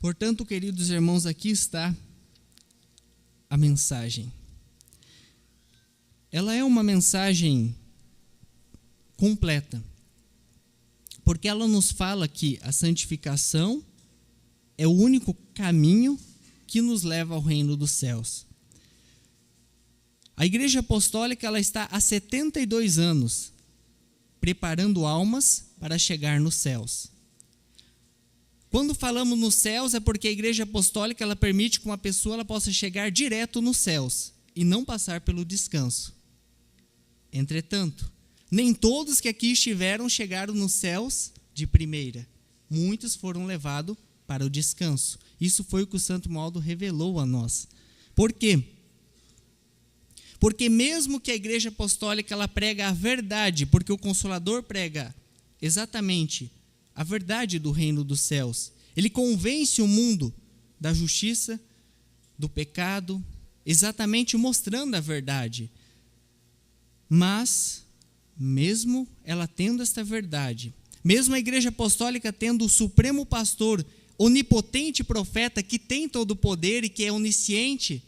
Portanto, queridos irmãos, aqui está a mensagem. Ela é uma mensagem completa, porque ela nos fala que a santificação é o único caminho que nos leva ao reino dos céus. A Igreja Apostólica ela está há 72 anos preparando almas para chegar nos céus. Quando falamos nos céus é porque a Igreja Apostólica ela permite que uma pessoa ela possa chegar direto nos céus e não passar pelo descanso. Entretanto, nem todos que aqui estiveram chegaram nos céus de primeira. Muitos foram levados para o descanso. Isso foi o que o Santo Romualdo revelou a nós. Por quê? Porque mesmo que a Igreja Apostólica ela prega a verdade, porque o Consolador prega exatamente a verdade do reino dos céus, ele convence o mundo da justiça, do pecado, exatamente mostrando a verdade. Mas, mesmo ela tendo esta verdade, mesmo a Igreja Apostólica tendo o supremo pastor, onipotente profeta que tem todo o poder e que é onisciente,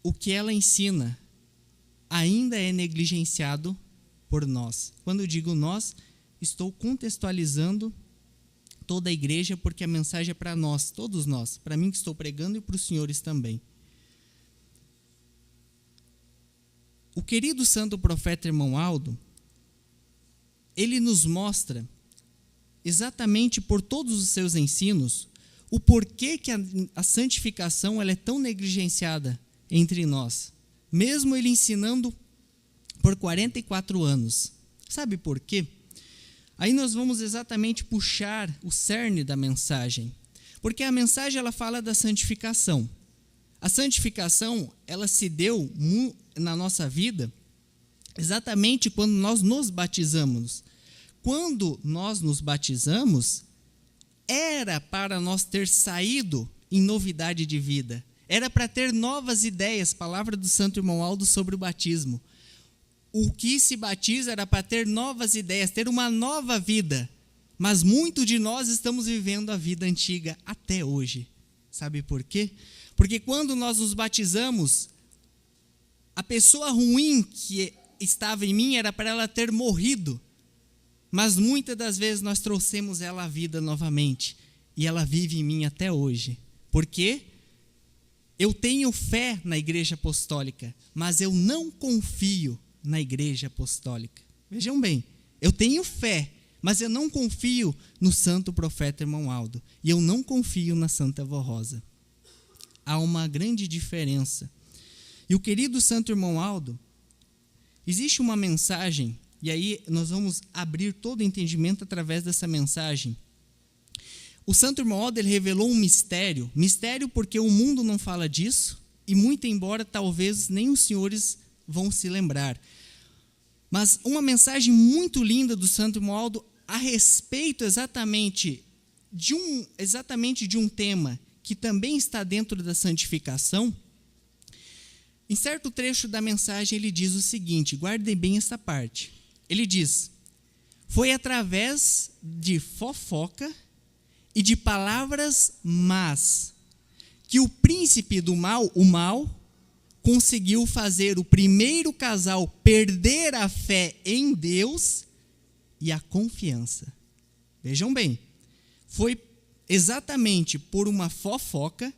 o que ela ensina ainda é negligenciado por nós. Quando eu digo nós, estou contextualizando toda a igreja, porque a mensagem é para nós, todos nós, para mim que estou pregando e para os senhores também. O querido santo profeta irmão Aldo, ele nos mostra, exatamente por todos os seus ensinos, o porquê que a santificação ela é tão negligenciada entre nós, mesmo ele ensinando por 44 anos. Sabe por quê? Aí nós vamos exatamente puxar o cerne da mensagem, porque a mensagem ela fala da santificação. A santificação ela se deu na nossa vida exatamente quando nós nos batizamos. Quando nós nos batizamos, era para nós ter saído em novidade de vida. Era para ter novas ideias, palavra do Santo Irmão Aldo sobre o batismo. O que se batiza era para ter novas ideias, ter uma nova vida. Mas muito de nós estamos vivendo a vida antiga até hoje. Sabe por quê? Porque quando nós nos batizamos, a pessoa ruim que estava em mim era para ela ter morrido. Mas muitas das vezes nós trouxemos ela à vida novamente. E ela vive em mim até hoje. Por quê? Eu tenho fé na Igreja Apostólica, mas eu não confio na Igreja Apostólica. Vejam bem, eu tenho fé, mas eu não confio no santo profeta irmão Aldo. E eu não confio na Santa Vó Rosa. Há uma grande diferença. E o querido santo irmão Aldo, existe uma mensagem, e aí nós vamos abrir todo o entendimento através dessa mensagem. O santo irmão Aldo ele revelou um mistério porque o mundo não fala disso, e muito embora talvez nem os senhores vão se lembrar. Mas uma mensagem muito linda do santo irmão Aldo a respeito exatamente de um tema que também está dentro da santificação. Em certo trecho da mensagem ele diz o seguinte, guardem bem essa parte. Ele diz: foi através de fofoca e de palavras más que o príncipe do mal, o mal, conseguiu fazer o primeiro casal perder a fé em Deus e a confiança. Vejam bem, foi exatamente por uma fofoca,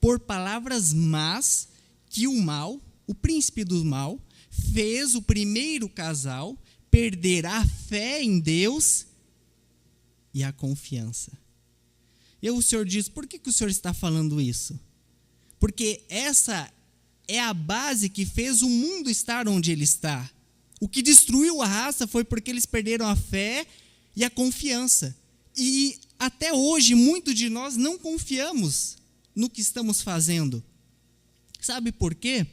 por palavras más, que o mal, o príncipe do mal, fez o primeiro casal perder a fé em Deus e a confiança. E o senhor diz, por que o senhor está falando isso? Porque essa é a base que fez o mundo estar onde ele está. O que destruiu a raça foi porque eles perderam a fé e a confiança. E até hoje, muitos de nós não confiamos no que estamos fazendo. Sabe por quê?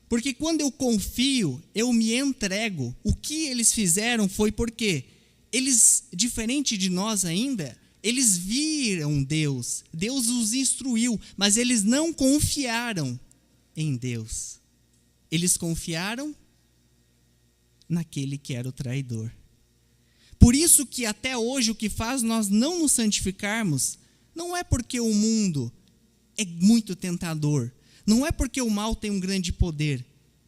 Porque quando eu confio, eu me entrego. O que eles fizeram foi porque eles, diferente de nós ainda, eles viram Deus. Deus os instruiu, mas eles não confiaram em Deus. Eles confiaram naquele que era o traidor. Por isso que até hoje o que faz nós não nos santificarmos não é porque o mundo é muito tentador, não é porque o mal tem um grande poder,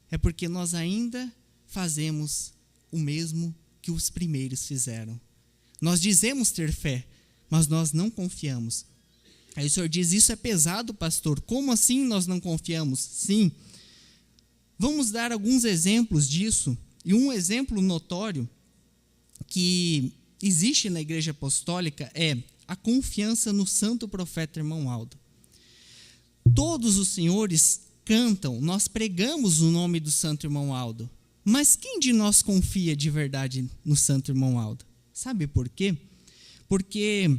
é porque nós ainda fazemos o mesmo que os primeiros fizeram. Nós dizemos ter fé, mas nós não confiamos. Aí o Senhor diz, isso é pesado, pastor, como assim nós não confiamos? Sim, vamos dar alguns exemplos disso, e um exemplo notório que existe na Igreja Apostólica é a confiança no santo profeta irmão Aldo. Todos os senhores cantam, nós pregamos o nome do santo irmão Aldo, mas quem de nós confia de verdade no santo irmão Aldo? Sabe por quê? Porque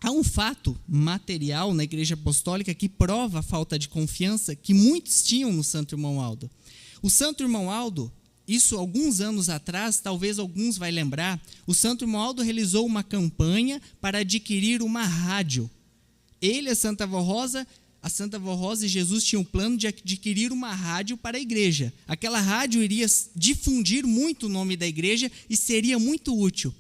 há um fato material na Igreja Apostólica que prova a falta de confiança que muitos tinham no santo irmão Aldo. O santo irmão Aldo, isso alguns anos atrás, talvez alguns vai lembrar, o santo irmão Aldo realizou uma campanha para adquirir uma rádio. Ele, a Santa Vó Rosa e Jesus tinham o plano de adquirir uma rádio para a igreja. Aquela rádio iria difundir muito o nome da igreja e seria muito útil.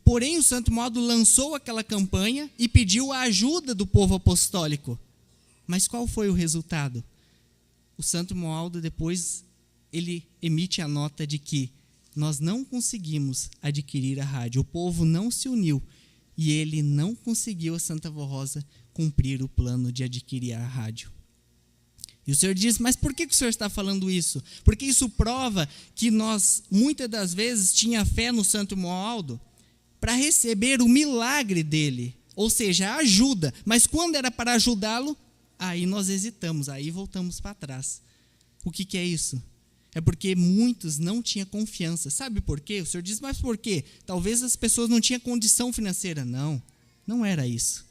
Porém, o santo irmão Aldo lançou aquela campanha e pediu a ajuda do povo apostólico. Mas qual foi o resultado? O santo irmão Aldo depois ele emite a nota de que nós não conseguimos adquirir a rádio, o povo não se uniu e ele não conseguiu, a Santa Vó Rosa, cumprir o plano de adquirir a rádio. E o Senhor diz, mas por que o Senhor está falando isso? Porque isso prova que nós, muitas das vezes, tinha fé no santo irmão Aldo para receber o milagre dele, ou seja, a ajuda, mas quando era para ajudá-lo, aí nós hesitamos, aí voltamos para trás. O que é isso? É porque muitos não tinham confiança. Sabe por quê? O Senhor diz, mas por quê? Talvez as pessoas não tinham condição financeira. Não, não era isso.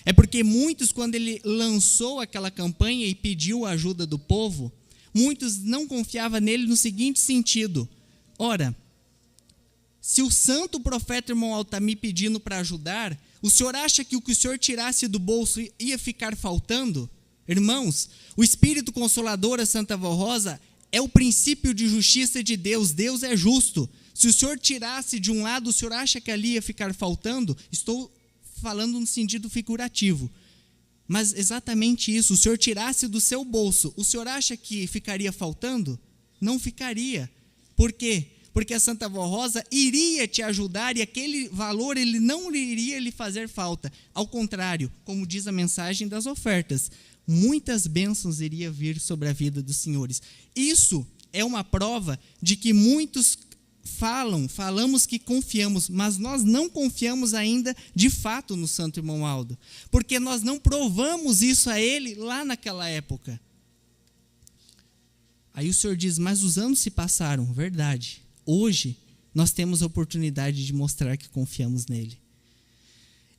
É porque muitos, quando ele lançou aquela campanha e pediu a ajuda do povo, muitos não confiavam nele no seguinte sentido. Ora, se o santo profeta irmão Aldo está me pedindo para ajudar, o senhor acha que o que o senhor tirasse do bolso ia ficar faltando? Irmãos, o Espírito Consolador, a Santa Vó Rosa, é o princípio de justiça de Deus. Deus é justo. Se o senhor tirasse de um lado, o senhor acha que ali ia ficar faltando? Estou falando no sentido figurativo. Mas exatamente isso, o senhor tirasse do seu bolso, o senhor acha que ficaria faltando? Não ficaria. Por quê? Porque a Santa Vó Rosa iria te ajudar e aquele valor ele não iria lhe fazer falta. Ao contrário, como diz a mensagem das ofertas, muitas bênçãos iriam vir sobre a vida dos senhores. Isso é uma prova de que muitos falamos que confiamos, mas nós não confiamos ainda de fato no santo irmão Aldo, porque nós não provamos isso a ele lá naquela época. Aí o Senhor diz, mas os anos se passaram, verdade. Hoje nós temos a oportunidade de mostrar que confiamos nele.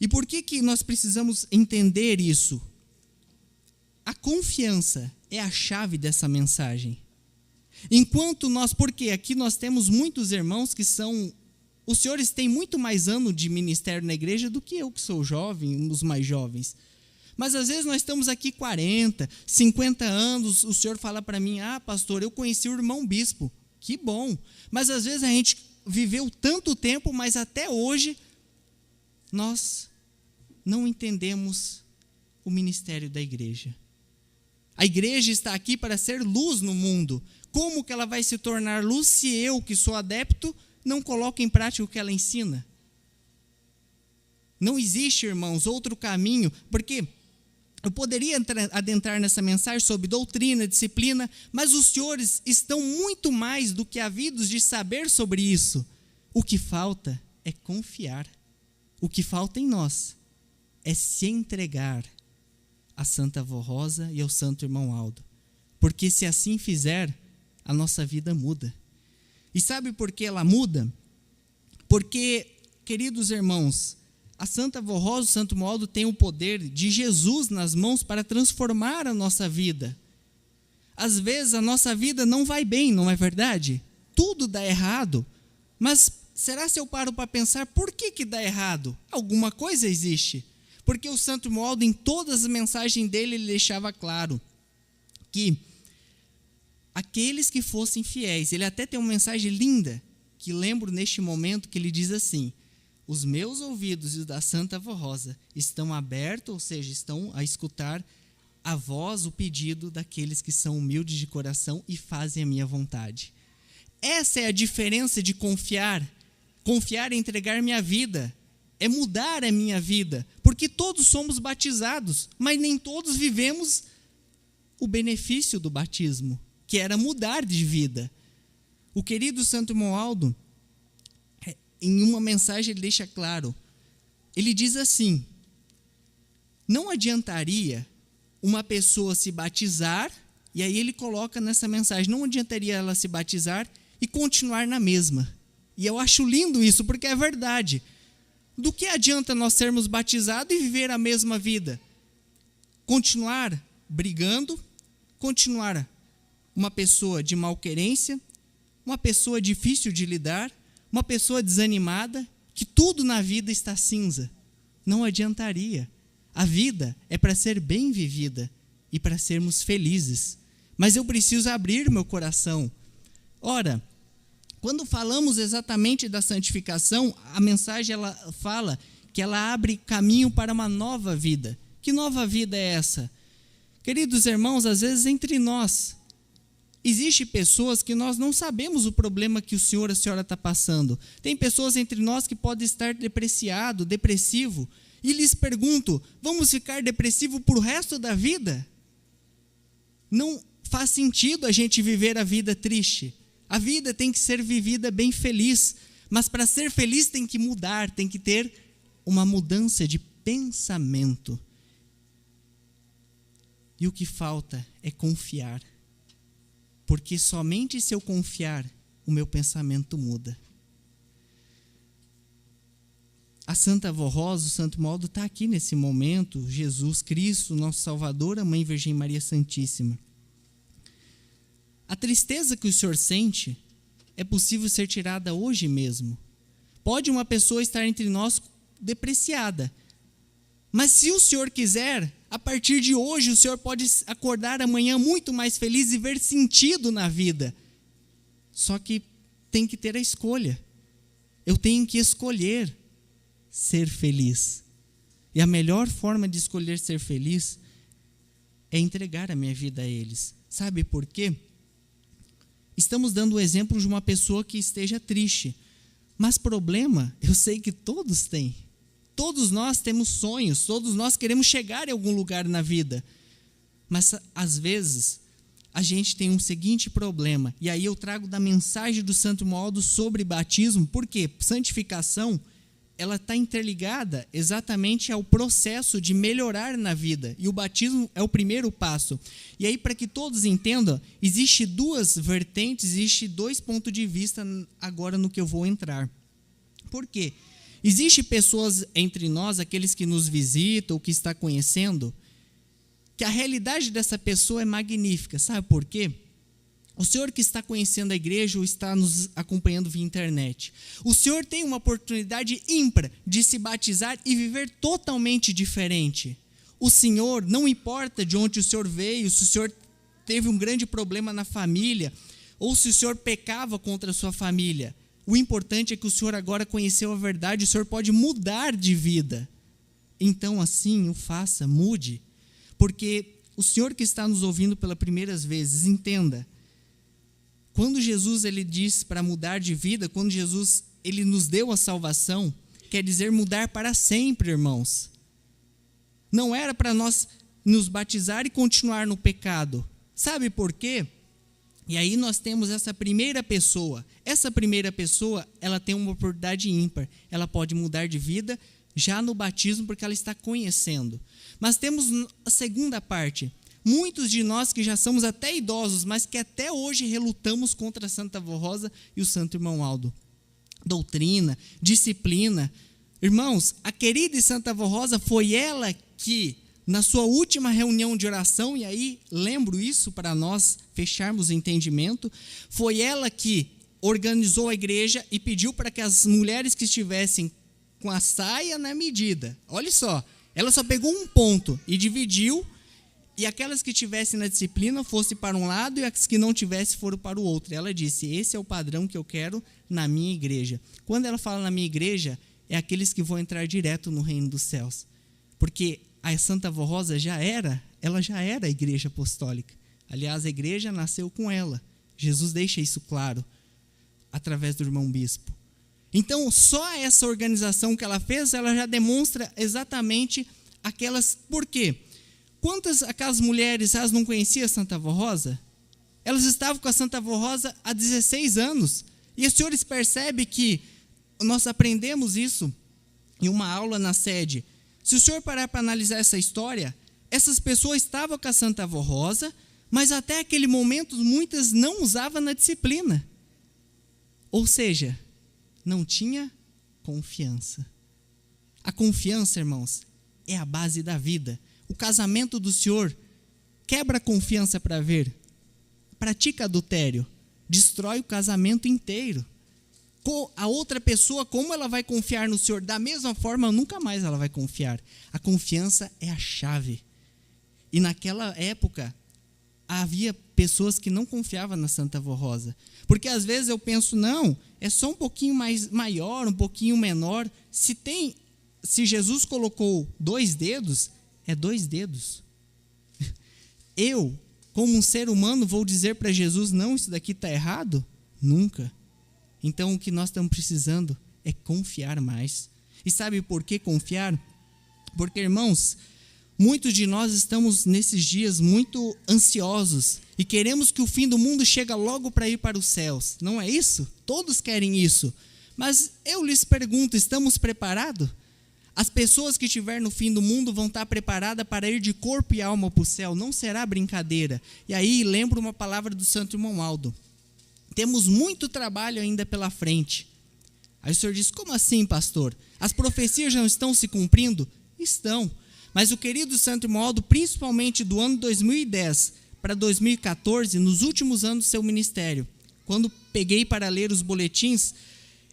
E por que nós precisamos entender isso? A confiança é a chave dessa mensagem. Enquanto nós, porque aqui nós temos muitos irmãos que são, os senhores têm muito mais ano de ministério na igreja do que eu que sou jovem, os mais jovens. Mas às vezes nós estamos aqui 40, 50 anos, o senhor fala para mim, pastor, eu conheci o irmão bispo, que bom. Mas às vezes a gente viveu tanto tempo, mas até hoje nós não entendemos o ministério da igreja. A igreja está aqui para ser luz no mundo. Como que ela vai se tornar luz se eu, que sou adepto, não coloco em prática o que ela ensina? Não existe, irmãos, outro caminho, porque eu poderia adentrar nessa mensagem sobre doutrina, disciplina, mas os senhores estão muito mais do que havidos de saber sobre isso. O que falta é confiar. O que falta em nós é se entregar a Santa Vó Rosa e ao Santo Irmão Aldo. Porque se assim fizer, a nossa vida muda. E sabe por que ela muda? Porque, queridos irmãos, a Santa Vó Rosa e o Santo Irmão Aldo têm o poder de Jesus nas mãos para transformar a nossa vida. Às vezes a nossa vida não vai bem, não é verdade? Tudo dá errado. Mas será se eu paro para pensar, por que dá errado? Alguma coisa existe. Porque o Santo Irmão Aldo, em todas as mensagens dele, ele deixava claro que aqueles que fossem fiéis, ele até tem uma mensagem linda, que lembro neste momento que ele diz assim: os meus ouvidos e os da Santa Avó Rosa estão abertos, ou seja, estão a escutar a voz, o pedido daqueles que são humildes de coração e fazem a minha vontade. Essa é a diferença de confiar. Confiar é entregar minha vida, é mudar a minha vida, porque todos somos batizados, mas nem todos vivemos o benefício do batismo, que era mudar de vida. O querido Santo Romualdo, em uma mensagem, ele deixa claro, ele diz assim: não adiantaria uma pessoa se batizar, e aí ele coloca nessa mensagem, não adiantaria ela se batizar e continuar na mesma. E eu acho lindo isso, porque é verdade. Do que adianta nós sermos batizados e viver a mesma vida? Continuar brigando, continuar uma pessoa de malquerência, uma pessoa difícil de lidar, uma pessoa desanimada, que tudo na vida está cinza. Não adiantaria. A vida é para ser bem vivida e para sermos felizes. Mas eu preciso abrir meu coração. Ora, quando falamos exatamente da santificação, a mensagem ela fala que ela abre caminho para uma nova vida. Que nova vida é essa? Queridos irmãos, às vezes entre nós, existem pessoas que nós não sabemos o problema que o senhor, a senhora está passando. Tem pessoas entre nós que podem estar depressivo, e lhes pergunto, vamos ficar depressivo por o resto da vida? Não faz sentido a gente viver a vida triste. A vida tem que ser vivida bem feliz, mas para ser feliz tem que mudar, tem que ter uma mudança de pensamento. E o que falta é confiar, porque somente se eu confiar, o meu pensamento muda. A Santa Avó Rosa, o Santo Romualdo está aqui nesse momento, Jesus Cristo, nosso Salvador, a Mãe Virgem Maria Santíssima. A tristeza que o senhor sente é possível ser tirada hoje mesmo. Pode uma pessoa estar entre nós depreciada, mas se o senhor quiser, a partir de hoje o senhor pode acordar amanhã muito mais feliz e ver sentido na vida. Só que tem que ter a escolha. Eu tenho que escolher ser feliz. E a melhor forma de escolher ser feliz é entregar a minha vida a eles. Sabe por quê? Estamos dando o exemplo de uma pessoa que esteja triste. Mas problema, eu sei que todos têm. Todos nós temos sonhos, todos nós queremos chegar em algum lugar na vida. Mas, às vezes, a gente tem um seguinte problema. E aí eu trago da mensagem do Santo Romualdo sobre batismo. Por quê? Santificação, ela está interligada exatamente ao processo de melhorar na vida. E o batismo é o primeiro passo. E aí, para que todos entendam, existe duas vertentes, existe dois pontos de vista agora no que eu vou entrar. Por quê? Existem pessoas entre nós, aqueles que nos visitam, ou que está conhecendo, que a realidade dessa pessoa é magnífica. Sabe por quê? O senhor que está conhecendo a igreja ou está nos acompanhando via internet, o senhor tem uma oportunidade ímpar de se batizar e viver totalmente diferente. O senhor, não importa de onde o senhor veio, se o senhor teve um grande problema na família, ou se o senhor pecava contra a sua família, o importante é que o senhor agora conheceu a verdade, o senhor pode mudar de vida. Então assim o faça, mude. Porque o senhor que está nos ouvindo pela primeira vez, entenda, quando Jesus ele diz para mudar de vida, quando Jesus ele nos deu a salvação, quer dizer mudar para sempre, irmãos. Não era para nós nos batizar e continuar no pecado. Sabe por quê? E aí nós temos essa primeira pessoa. Essa primeira pessoa, ela tem uma oportunidade ímpar. Ela pode mudar de vida já no batismo, porque ela está conhecendo. Mas temos a segunda parte. Muitos de nós que já somos até idosos, mas que até hoje relutamos contra a Santa Avó Rosa e o Santo Irmão Aldo. Doutrina, disciplina. Irmãos, a querida e Santa Avó Rosa foi ela que, na sua última reunião de oração, e aí lembro isso para nós fecharmos o entendimento, foi ela que organizou a igreja e pediu para que as mulheres que estivessem com a saia na medida, olha só, ela só pegou um ponto e dividiu, e aquelas que tivessem na disciplina fossem para um lado e as que não tivessem foram para o outro. Ela disse, esse é o padrão que eu quero na minha igreja. Quando ela fala na minha igreja, é aqueles que vão entrar direto no reino dos céus. Porque a Santa Avó Rosa ela já era a igreja apostólica. Aliás, a igreja nasceu com ela. Jesus deixa isso claro, através do irmão bispo. Então, só essa organização que ela fez, ela já demonstra exatamente aquelas... Por quê? Quantas aquelas mulheres, elas não conheciam a Santa Avó Rosa? Elas estavam com a Santa Avó Rosa há 16 anos. E os senhores percebem que nós aprendemos isso em uma aula na sede. Se o senhor parar para analisar essa história, essas pessoas estavam com a Santa Avó Rosa, mas até aquele momento muitas não usavam na disciplina. Ou seja, não tinha confiança. A confiança, irmãos, é a base da vida. O casamento do senhor quebra a confiança para ver. Pratica adultério, destrói o casamento inteiro. A outra pessoa, como ela vai confiar no senhor? Da mesma forma, nunca mais ela vai confiar. A confiança é a chave. E naquela época, havia pessoas que não confiavam na Santa Avó Rosa. Porque às vezes eu penso, não, é só um pouquinho maior, um pouquinho menor. Se Jesus colocou 2 dedos, é 2 dedos. Eu, como um ser humano, vou dizer para Jesus, não, isso daqui está errado? Nunca. Então, o que nós estamos precisando é confiar mais. E sabe por que confiar? Porque, irmãos, muitos de nós estamos nesses dias muito ansiosos e queremos que o fim do mundo chegue logo para ir para os céus. Não é isso? Todos querem isso. Mas eu lhes pergunto, estamos preparados? As pessoas que estiverem no fim do mundo vão estar preparadas para ir de corpo e alma para o céu. Não será brincadeira. E aí lembro uma palavra do Santo Irmão Aldo. Temos muito trabalho ainda pela frente. Aí o senhor diz, como assim, pastor? As profecias já não estão se cumprindo? Estão. Mas o querido Santo Irmão Aldo, principalmente do ano 2010 para 2014, nos últimos anos do seu ministério, quando peguei para ler os boletins,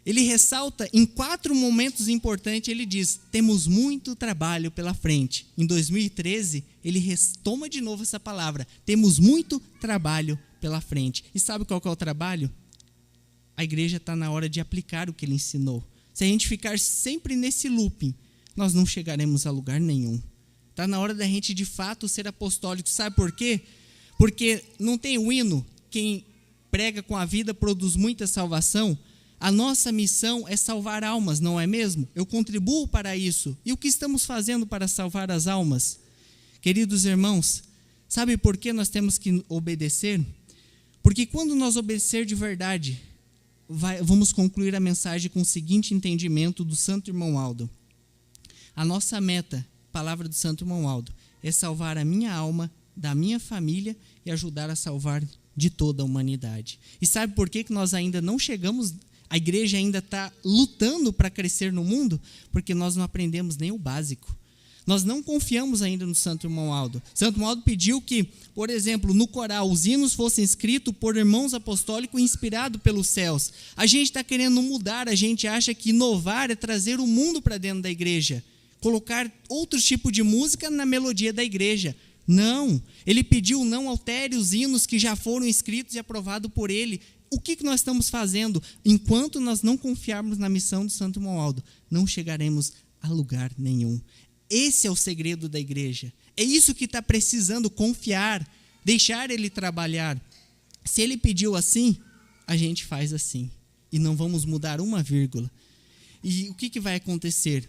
ele ressalta em 4 momentos importantes, ele diz, temos muito trabalho pela frente. Em 2013, ele retoma de novo essa palavra, temos muito trabalho pela frente. E sabe qual que é o trabalho? A igreja está na hora de aplicar o que ele ensinou. Se a gente ficar sempre nesse looping, nós não chegaremos a lugar nenhum. Está na hora da gente, de fato, ser apostólico. Sabe por quê? Porque não tem o hino, quem prega com a vida produz muita salvação. A nossa missão é salvar almas, não é mesmo? Eu contribuo para isso. E o que estamos fazendo para salvar as almas? Queridos irmãos, sabe por que nós temos que obedecer? Porque quando nós obedecer de verdade, vamos concluir a mensagem com o seguinte entendimento do Santo Irmão Aldo. A nossa meta, palavra do Santo Irmão Aldo, é salvar a minha alma, da minha família e ajudar a salvar de toda a humanidade. E sabe por que nós ainda não chegamos, a igreja ainda está lutando para crescer no mundo? Porque nós não aprendemos nem o básico. Nós não confiamos ainda no Santo Irmão Aldo. Santo Irmão Aldo pediu que, por exemplo, no coral, os hinos fossem escritos por irmãos apostólicos inspirados pelos céus. A gente está querendo mudar, a gente acha que inovar é trazer o mundo para dentro da igreja. Colocar outro tipo de música na melodia da igreja. Não, ele pediu não altere os hinos que já foram escritos e aprovados por ele. O que nós estamos fazendo? Enquanto nós não confiarmos na missão do Santo Irmão Aldo, não chegaremos a lugar nenhum. Esse é o segredo da igreja. É isso que está precisando, confiar, deixar ele trabalhar. Se ele pediu assim, a gente faz assim. E não vamos mudar uma vírgula. E o que vai acontecer?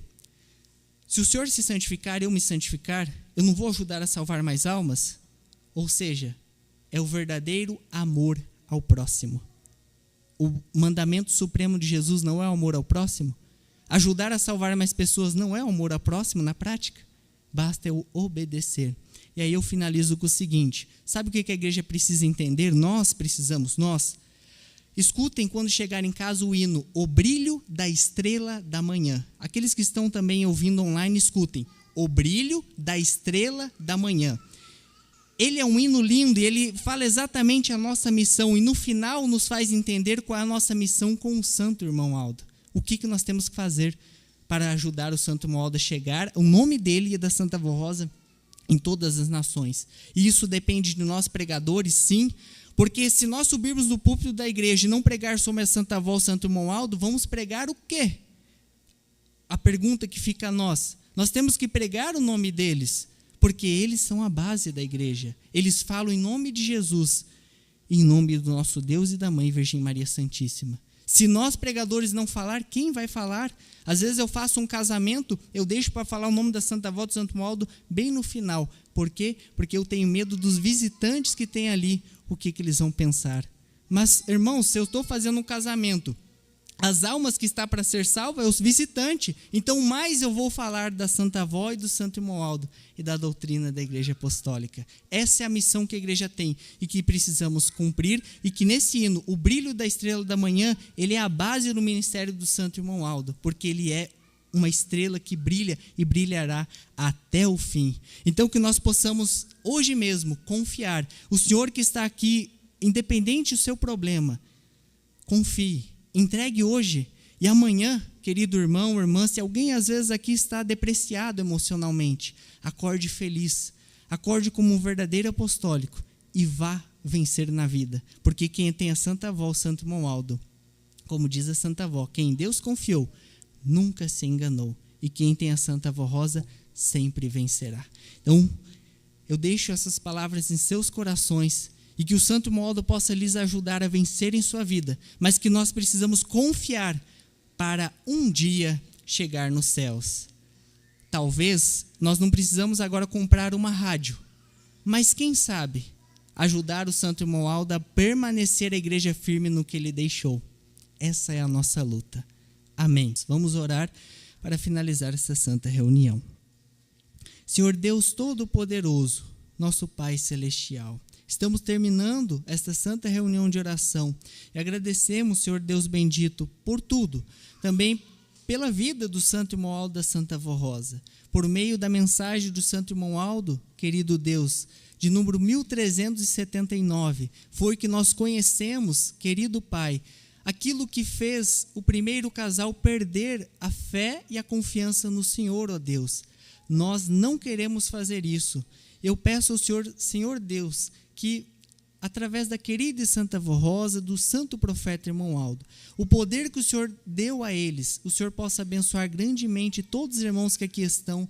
Se o Senhor se santificar e eu me santificar, eu não vou ajudar a salvar mais almas? Ou seja, é o verdadeiro amor ao próximo. O mandamento supremo de Jesus não é o amor ao próximo? Ajudar a salvar mais pessoas não é o amor ao próximo na prática? Basta eu obedecer. E aí eu finalizo com o seguinte, sabe o que a igreja precisa entender? Nós. Escutem quando chegar em casa o hino, O Brilho da Estrela da Manhã. Aqueles que estão também ouvindo online, escutem. O Brilho da Estrela da Manhã. Ele é um hino lindo e ele fala exatamente a nossa missão. E no final nos faz entender qual é a nossa missão com o Santo Irmão Aldo. O que nós temos que fazer para ajudar o Santo Irmão Aldo a chegar, o nome dele e da Santa Avó Rosa, em todas as nações. E isso depende de nós pregadores, sim, porque se nós subirmos no púlpito da igreja e não pregar sobre a Santa Avó, Santo Irmão Aldo, vamos pregar o quê? A pergunta que fica a nós temos que pregar o nome deles, porque eles são a base da igreja. Eles falam em nome de Jesus, em nome do nosso Deus e da Mãe Virgem Maria Santíssima. Se nós pregadores não falar, quem vai falar? Às vezes eu faço um casamento, eu deixo para falar o nome da Santa Avó do Santo Irmão Aldo bem no final. Por quê? Porque eu tenho medo dos visitantes que tem ali, o que eles vão pensar. Mas, irmãos, se eu estou fazendo um casamento, as almas que está para ser salvas é os visitantes. Então, mais eu vou falar da Santa Avó e do Santo Irmão Aldo e da doutrina da Igreja Apostólica. Essa é a missão que a igreja tem e que precisamos cumprir, e que nesse hino, o brilho da estrela da manhã, ele é a base do ministério do Santo Irmão Aldo, porque ele é uma estrela que brilha e brilhará até o fim. Então, que nós possamos hoje mesmo confiar. O Senhor que está aqui, independente do seu problema, confie. Entregue hoje e amanhã, querido irmão, irmã, se alguém às vezes aqui está depreciado emocionalmente, acorde feliz, acorde como um verdadeiro apostólico e vá vencer na vida. Porque quem tem a Santa Avó, o Santo Irmão Aldo, como diz a Santa Avó, quem em Deus confiou, nunca se enganou. E quem tem a Santa Avó Rosa, sempre vencerá. Então, eu deixo essas palavras em seus corações, e que o Santo Irmão Aldo possa lhes ajudar a vencer em sua vida, mas que nós precisamos confiar para um dia chegar nos céus. Talvez nós não precisamos agora comprar uma rádio, mas quem sabe ajudar o Santo Irmão Aldo a permanecer a igreja firme no que ele deixou. Essa é a nossa luta. Amém. Vamos orar para finalizar essa santa reunião. Senhor Deus Todo-Poderoso, nosso Pai Celestial, estamos terminando esta santa reunião de oração e agradecemos, Senhor Deus bendito, por tudo, também pela vida do Santo Irmão Aldo da Santa Avó Rosa, por meio da mensagem do Santo Irmão Aldo, querido Deus, de número 1379, foi que nós conhecemos, querido Pai, aquilo que fez o primeiro casal perder a fé e a confiança no Senhor, ó Deus. Nós não queremos fazer isso. Eu peço ao Senhor, Senhor Deus, que através da querida e Santa Avó Rosa, do Santo Profeta Irmão Aldo, o poder que o Senhor deu a eles, o Senhor possa abençoar grandemente todos os irmãos que aqui estão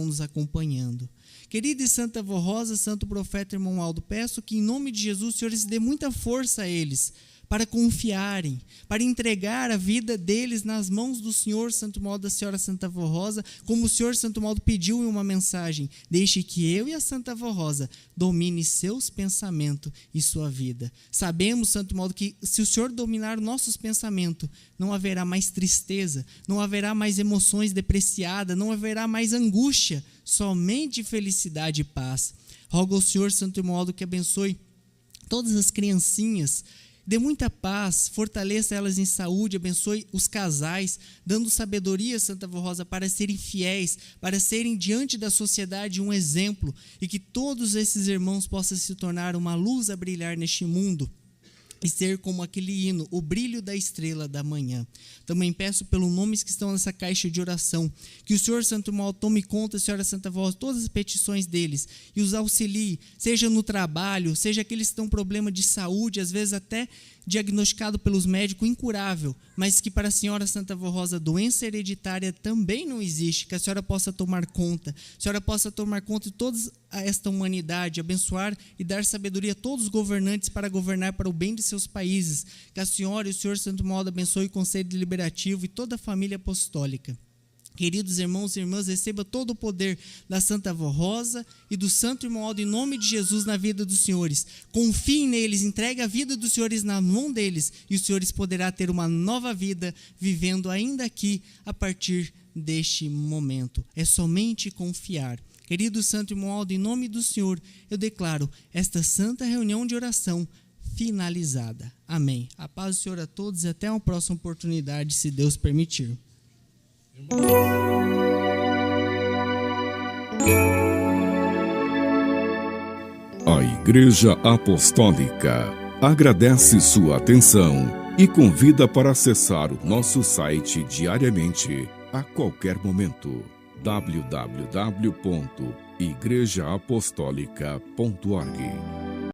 nos acompanhando. Querida e Santa Avó Rosa, Santo Profeta Irmão Aldo, peço que em nome de Jesus o Senhor lhes dê muita força a eles, para confiarem, para entregar a vida deles nas mãos do Senhor Santo Irmão Aldo da Senhora Santa Avó Rosa, como o Senhor Santo Irmão Aldo pediu em uma mensagem: deixe que eu e a Santa Avó Rosa domine seus pensamentos e sua vida. Sabemos, Santo Irmão Aldo, que se o Senhor dominar nossos pensamentos, não haverá mais tristeza, não haverá mais emoções depreciadas, não haverá mais angústia, somente felicidade e paz. Rogo ao Senhor Santo Irmão Aldo que abençoe todas as criancinhas, dê muita paz, fortaleça elas em saúde, abençoe os casais, dando sabedoria, Santa Avó Rosa, para serem fiéis, para serem diante da sociedade um exemplo, e que todos esses irmãos possam se tornar uma luz a brilhar neste mundo, e ser como aquele hino, o brilho da estrela da manhã. Também peço pelos nomes que estão nessa caixa de oração, que o Senhor Santo Irmão tome conta, Senhora Santa Avó, todas as petições deles, e os auxilie, seja no trabalho, seja aqueles que estão com problema de saúde, às vezes até diagnosticado pelos médicos incurável, mas que para a Senhora Santa Avó Rosa, doença hereditária também não existe, que a Senhora possa tomar conta, a Senhora possa tomar conta de toda esta humanidade, abençoar e dar sabedoria a todos os governantes para governar para o bem de seus países, que a Senhora e o Senhor Santo Irmão Aldo abençoe o Conselho Deliberativo e toda a família apostólica. Queridos irmãos e irmãs, receba todo o poder da Santa Avó Rosa e do Santo Irmão Aldo em nome de Jesus na vida dos senhores. Confiem neles, entregue a vida dos senhores na mão deles e os senhores poderão ter uma nova vida vivendo ainda aqui a partir deste momento. É somente confiar. Querido Santo Irmão Aldo, em nome do Senhor, eu declaro esta santa reunião de oração finalizada. Amém. A paz do Senhor a todos e até uma próxima oportunidade, se Deus permitir. A Igreja Apostólica agradece sua atenção e convida para acessar o nosso site diariamente, a qualquer momento, www.apostolic.com.br igrejaapostólica.org.